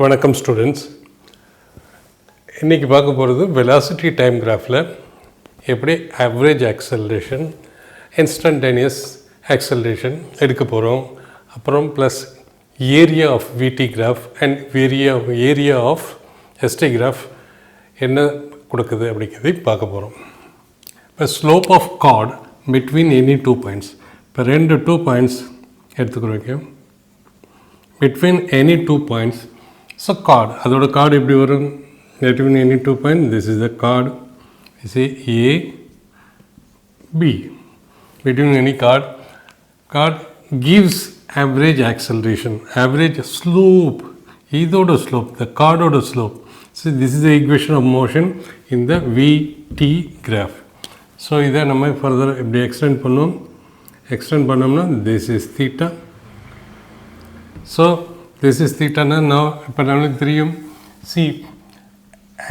வணக்கம் ஸ்டூடெண்ட்ஸ். இன்றைக்கி பார்க்க போகிறது வெலாசிட்டி டைம் கிராஃபில் எப்படி ஆவரேஜ் ஆக்சலரேஷன், இன்ஸ்டன்டேனியஸ் ஆக்சலரேஷன் எடுக்க போகிறோம். அப்புறம் plus area of VT graph and area of ST graph என்ன கொடுக்குது அப்படிங்கிறதை பார்க்க போகிறோம். இப்போ slope of chord between any 2 points. இப்போ 2 பாயிண்ட்ஸ் எடுத்துக்கிறோம். Between any 2 points. So chord, அதோட chord எப்படி வரும்? Between any 2 points, this is the chord. You see A, B. Between any chord gives average acceleration, average slope. இதோட slope, the chordோட slope. So this is the equation of motion in the VT graph. So இதை நம்ம further எப்படி extend பண்ணுவோம்? Extend பண்ணோம்னா this is theta. So this is theta. Now இப்போ நம்மளுக்கு தெரியும், see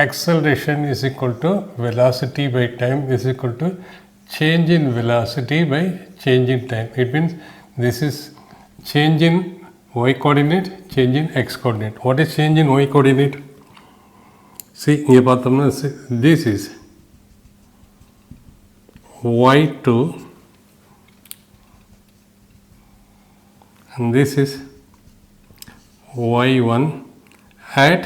acceleration is equal to velocity by time is equal to change in velocity by change in time. It means this is change in y coordinate, change in x coordinate. What is change in y coordinate? See இங்கே பார்த்தோம்னா this is y2 and this is y1 at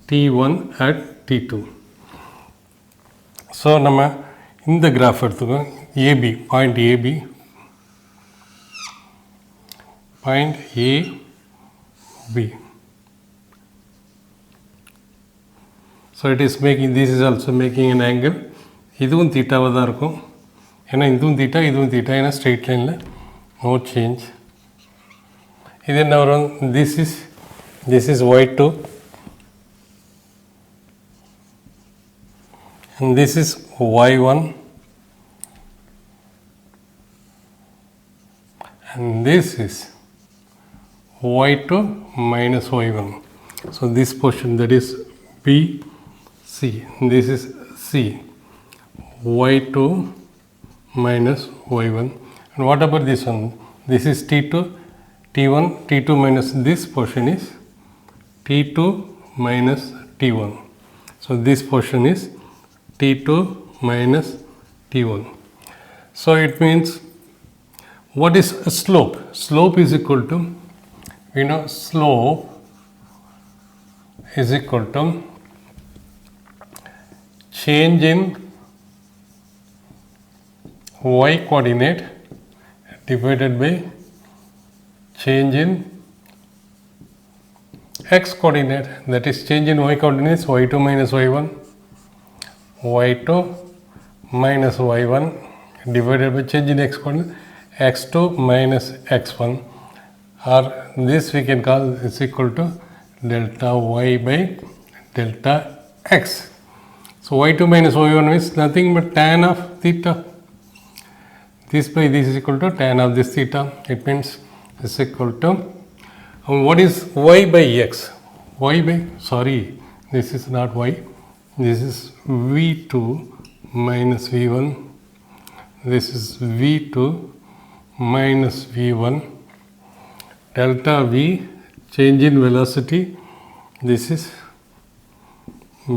t1 at t2. So நம்ம இந்த graph எடுத்துக்கோம். AB point AB point AB. So it is making, this is also making an angle. இதுவும் தீட்டாவாக தான் இருக்கும். ஏன்னா இதுவும் தீட்டா இதுவும் தீட்டா, ஏன்னா ஸ்ட்ரெயிட் லைனில் நோ சேஞ்ச். இது என்ன வரும்? this is y2 and this is y1 and this is y2 minus y1. So this portion, that is B, C, this is C, y2 minus y1. And what about this one? This is T2, T1, T2 minus this portion is T2 minus T1. So this portion is T2 minus T1. So it means, what is a slope? Slope is equal to, we know slope is equal to change in y coordinate divided by change in x coordinate, that is change in y coordinates y2 minus y1, y2 minus y1 divided by change in x coordinate x2 minus x1, or this we can call is equal to delta y by delta x. So y2 minus y1 is nothing but tan of theta. This by this is equal to tan of this theta. It means is equal to, what is y by x? Y by, sorry, this is not y, this is v2 minus v1, this is v2 minus v1, delta v, change in velocity, this is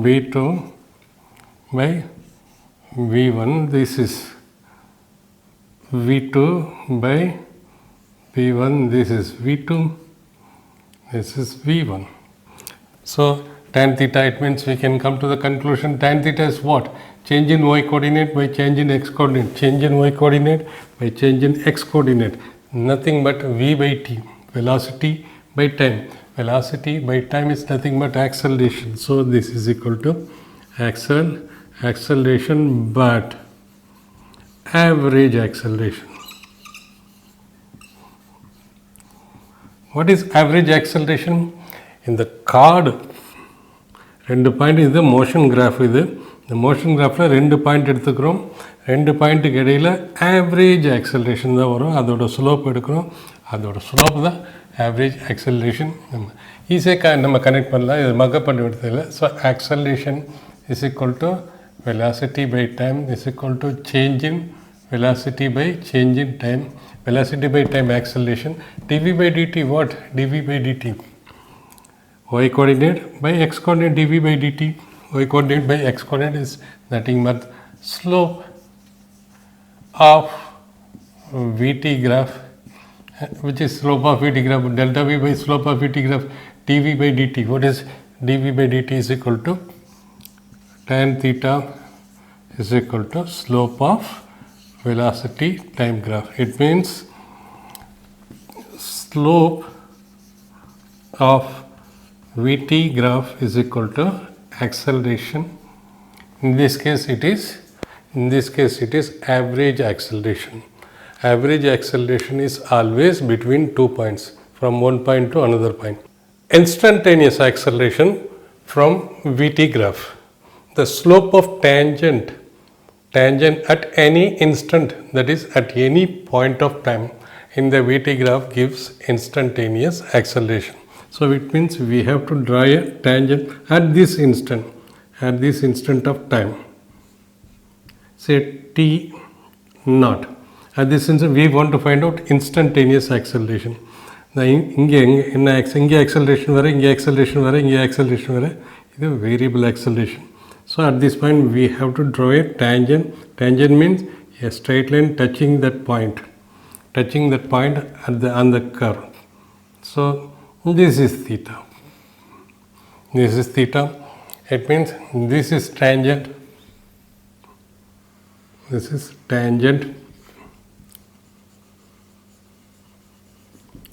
v2 by v1, this is v2 by v1, this is v2, this is v1. So tan theta, it means we can come to the conclusion tan theta is what? Change in y coordinate by change in x coordinate, change in y coordinate by change in x coordinate, nothing but v by t, velocity by time. Velocity by time is nothing but acceleration. So this is equal to acceleration but average acceleration. What is average acceleration? In the chord, 2 point, இது motion graph. இது இந்த motion கிராஃபில் 2 point எடுத்துக்கிறோம். 2 பாயிண்ட்டுக்கு இடையில் average acceleration தான் வரும். அதோட slope எடுக்கிறோம். அதோட ஸ்லோப் தான் ஆவரேஜ் ஆக்சலரேஷன். நம்ம ஈஸியாக நம்ம கனெக்ட் பண்ணலாம். இது மக்கப் பண்ணி விடுறதில்லை. So acceleration is equal to velocity by time is equal to change in velocity by change in time. Velocity by time acceleration. dv by dt, what? dv by dt. y coordinate by x coordinate dv by dt. Y coordinate by x coordinate is nothing but slope of vt graph, which is slope of vt graph, delta v by slope of vt graph dv by dt. What is dv by dt is equal to tan theta is equal to slope of velocity time graph. It means slope of vt graph is equal to acceleration. In this case it is average acceleration. Average acceleration is always between 2 points, from one point to another point. Instantaneous acceleration from vt graph. The slope of tangent at any instant, that is at any point of time in the vt graph, gives instantaneous acceleration. So it means we have to draw a tangent at this instant of time, say t naught. At this instant we want to find out instantaneous acceleration. இங்கே acceleration வர, இங்கே acceleration வர, இங்கே acceleration வர, இது variable acceleration. So at this point we have to draw a tangent. Tangent means a straight line touching that point on the curve. So this is theta. It means this is tangent.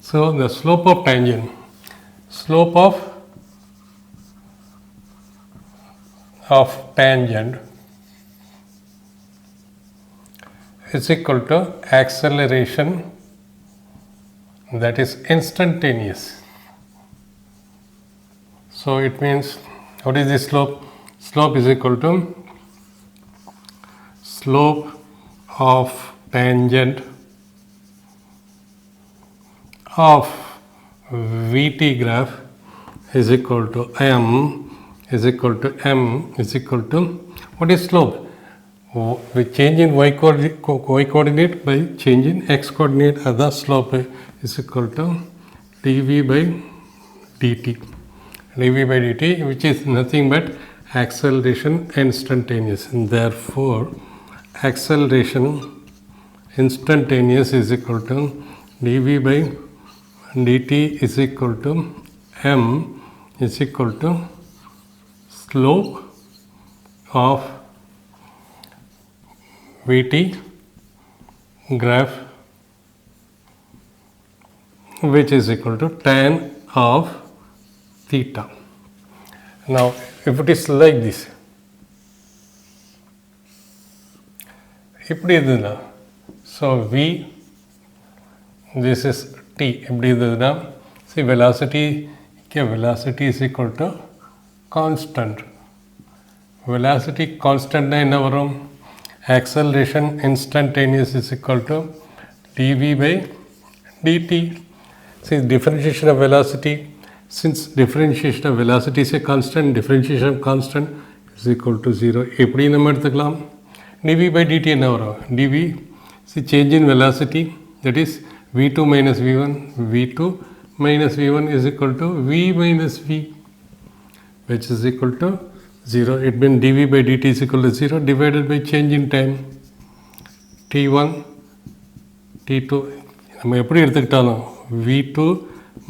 So the slope of tangent is equal to acceleration, that is instantaneous. So it means, what is the slope? Slope is equal to slope of tangent of vt graph is equal to m is equal to what is slope? With change in y coordinate by change in x coordinate, other slope is equal to dv by dt, which is nothing but acceleration instantaneous. And therefore acceleration instantaneous is equal to dv by dt is equal to m is equal to slope of vt graph, which is equal to tan of theta. Now if it is like this, இப்படி இருந்ததுன்னா, so v, this is t, இப்படி இருந்ததுன்னா, see velocity is equal to constant. Velocity constant என்ன வரும்? Acceleration instantaneous is equal to dv by dt. See differentiation of velocity, since differentiation of velocity is a constant, differentiation of constant is equal to 0. எப்படி நம்ம எடுத்துக்கலாம்? dv by dt என்ன வரும்? dv, see change in velocity, that is v2 minus v1 is equal to v minus v, which is equal to 0. It means dv by dt is equal to 0 divided by change in time t1 t2. நம்ம எப்படி எடுத்துக்கிட்டாலும் v2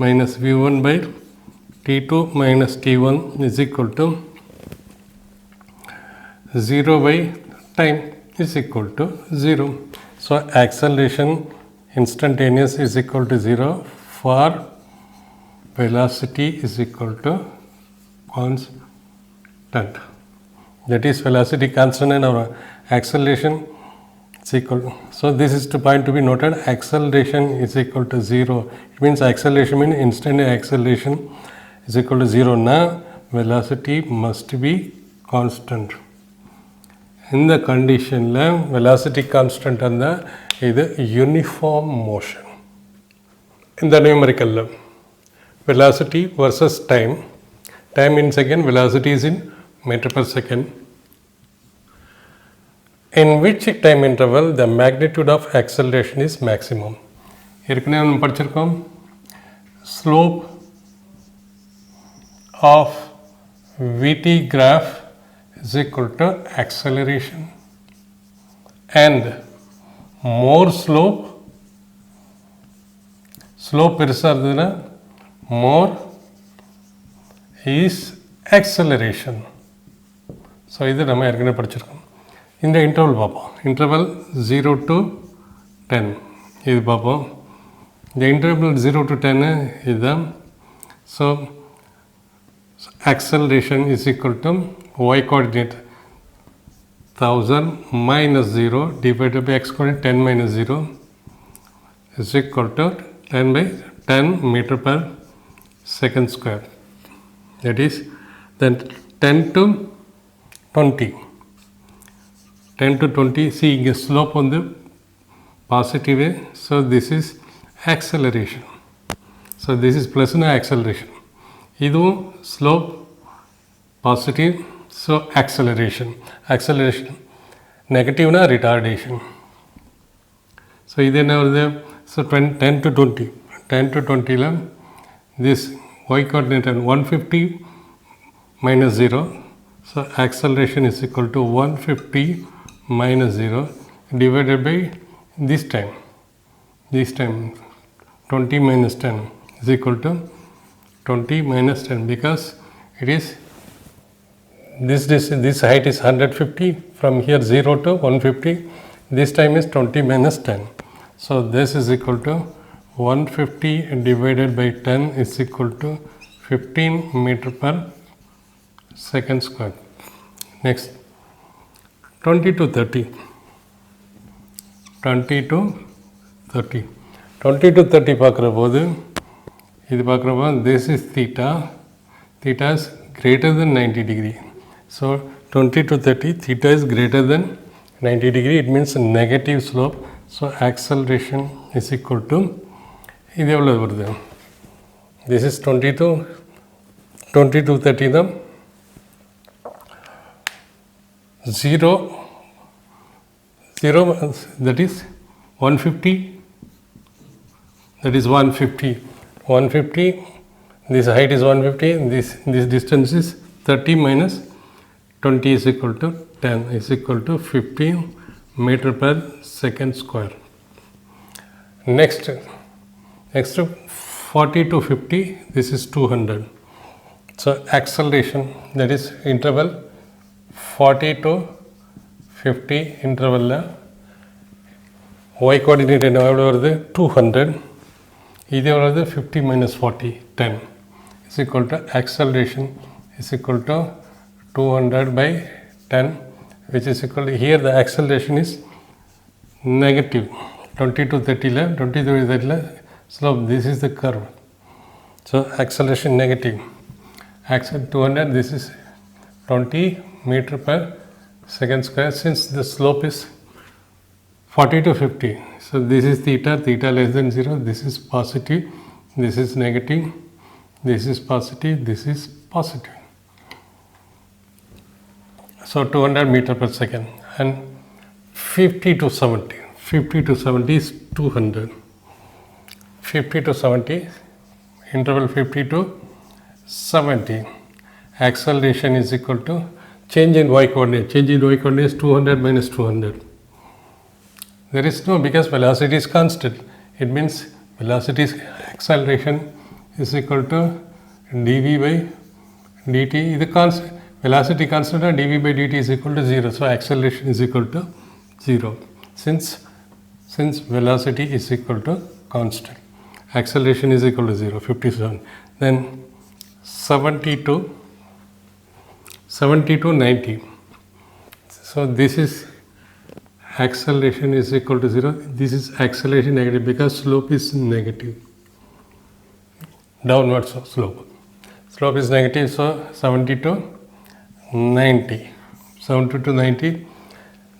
minus v1 by t2 minus t1 is equal to 0 by time is equal to 0. So acceleration instantaneous is equal to 0 for velocity is equal to constant. That is velocity constant and our acceleration is equal to, so this is the point to be noted, acceleration is equal to 0. It means acceleration means instant acceleration is equal to 0. Now velocity must be constant. In the condition velocity constant and the uniform motion. In the numerical velocity versus time in second, velocity is in meter per second. In which time interval the magnitude of acceleration is maximum? ஏற்கனவே நம்ம படிச்சிருக்கோம், slope of Vt graph is equal to acceleration, and more slope பெருசாக இருந்ததுன்னா more is acceleration. So இது நம்ம ஏற்கனவே படிச்சிருக்கோம். இந்த இன்டர்வல் பார்ப்போம். இன்டர்வல் 0 to 10 இது பார்ப்போம். இந்த இன்டர்வல் 0 to 10 இதுதான். So acceleration is equal to y coordinate 1000 minus 0 divided by x coordinate 10 minus 0 is equal to 10 by 10 meter per second square. That is then 10 to 20. 10 to 20. See, இங்கே slope வந்து positive. So this is acceleration. So this is plus na acceleration. இதுவும் slope positive. So acceleration. Acceleration. Negative na retardation. So இது என்ன வருது? So 10 to 20. 10 to 20 ல this y coordinate 150 minus 0. So acceleration is equal to 150 minus 0 divided by this time. This time 20 minus 10 is equal to 20 minus 10 because it is this height is 150 from here 0 to 150. This time is 20 minus 10. So this is equal to 150 divided by 10 is equal to 15 meter per second square. Next 20 to 30. 20 to 30. 20 to 30 பார்க்குற போது இது பார்க்குறப்போ this is theta. Theta is greater than 90 degree. So 20 to 30 theta is greater than 90 degree. It means negative slope. So acceleration is equal to இது எவ்வளோ வருது? This is 20 to 30 தான் 0 that is 150, that is 150, this height is 150, this distance is 30 minus 20 is equal to 10 is equal to 15 meter per second square. Next 40 to 50, this is 200. So acceleration, that is interval 40 to 50 interval y coordinate என்ன வருது 200. இது வருது 50 minus 40 10 is equal to acceleration is equal to 200 by 10, which is equal to, here the acceleration is negative 20 to 30 la 20 to 30 la slope, this is the curve. So acceleration negative. 200, this is 20 meter per second square. Since the slope is 40 to 50, so this is theta less than 0, this is positive, this is negative, this is positive, this is positive. So 200 meter per second. And 50 to 70 is 200. 50 to 70, interval 50 to 70. Acceleration is equal to change in y coordinate. Change in y coordinate is 200 minus 200. There is no, because velocity is constant. It means velocity acceleration is equal to dv by dt. The constant velocity constant and dv by dt is equal to 0. So acceleration is equal to 0. Since velocity is equal to constant, acceleration is equal to 0. 57. Then 70 to 90. So this is acceleration is equal to 0. This is acceleration negative because slope is negative. Downward slope. Slope is negative, so 70 to 90. 70 to 90.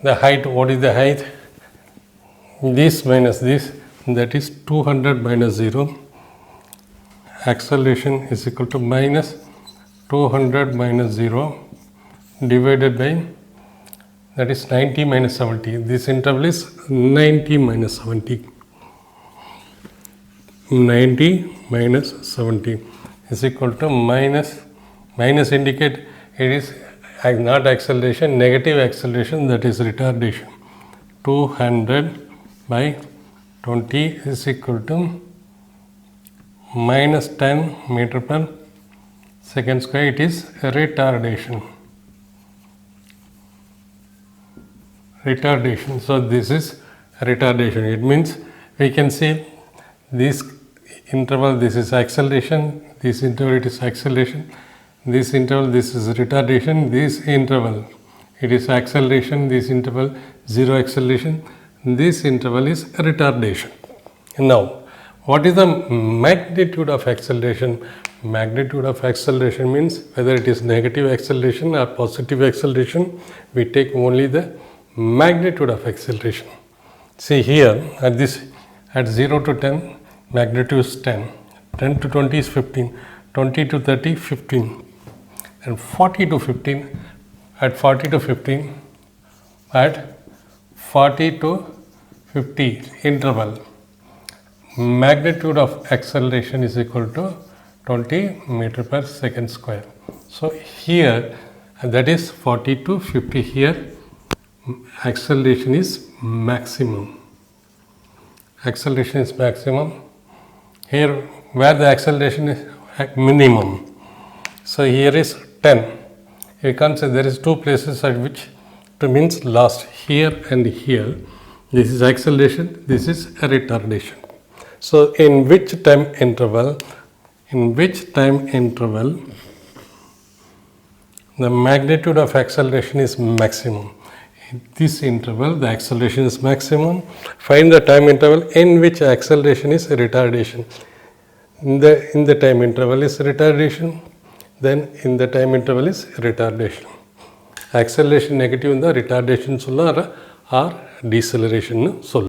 The height, what is the height? This minus this, that is 200 minus 0. Acceleration is equal to minus 200 minus 0 divided by, that is 90 minus 70. This interval is 90 minus 70. 90 minus 70 is equal to minus Minus indicate it is not acceleration, negative acceleration, that is retardation. 200 by 20 is equal to minus 10 meter per second square. It is retardation. Retardation. So this is retardation. It means we can say this interval, this is acceleration, this interval it is acceleration, this interval this is retardation, this interval it is acceleration, this interval zero acceleration, this interval is retardation. Now, what is the magnitude of acceleration? Magnitude of acceleration means whether it is negative acceleration or positive acceleration, we take only the magnitude of acceleration. See here at 0 to 10 magnitude is 10, 10 to 20 is 15, 20 to 30 15, and 40 to 15, at 40 to 15, at 40 to 50 interval, magnitude of acceleration is equal to 20 meter per second square. So here that is 40 to 50, here acceleration is maximum. Acceleration is maximum. Here where the acceleration is minimum. So here is 10. You can say there is two places at which it means last, here and here. This is acceleration, this is a retardation. So in which time interval the magnitude of acceleration is maximum. In this interval the acceleration is maximum. Find the time interval in which acceleration is retardation. In the time interval is retardation, then in the time interval is retardation. Acceleration negative in the retardation solla or deceleration solla.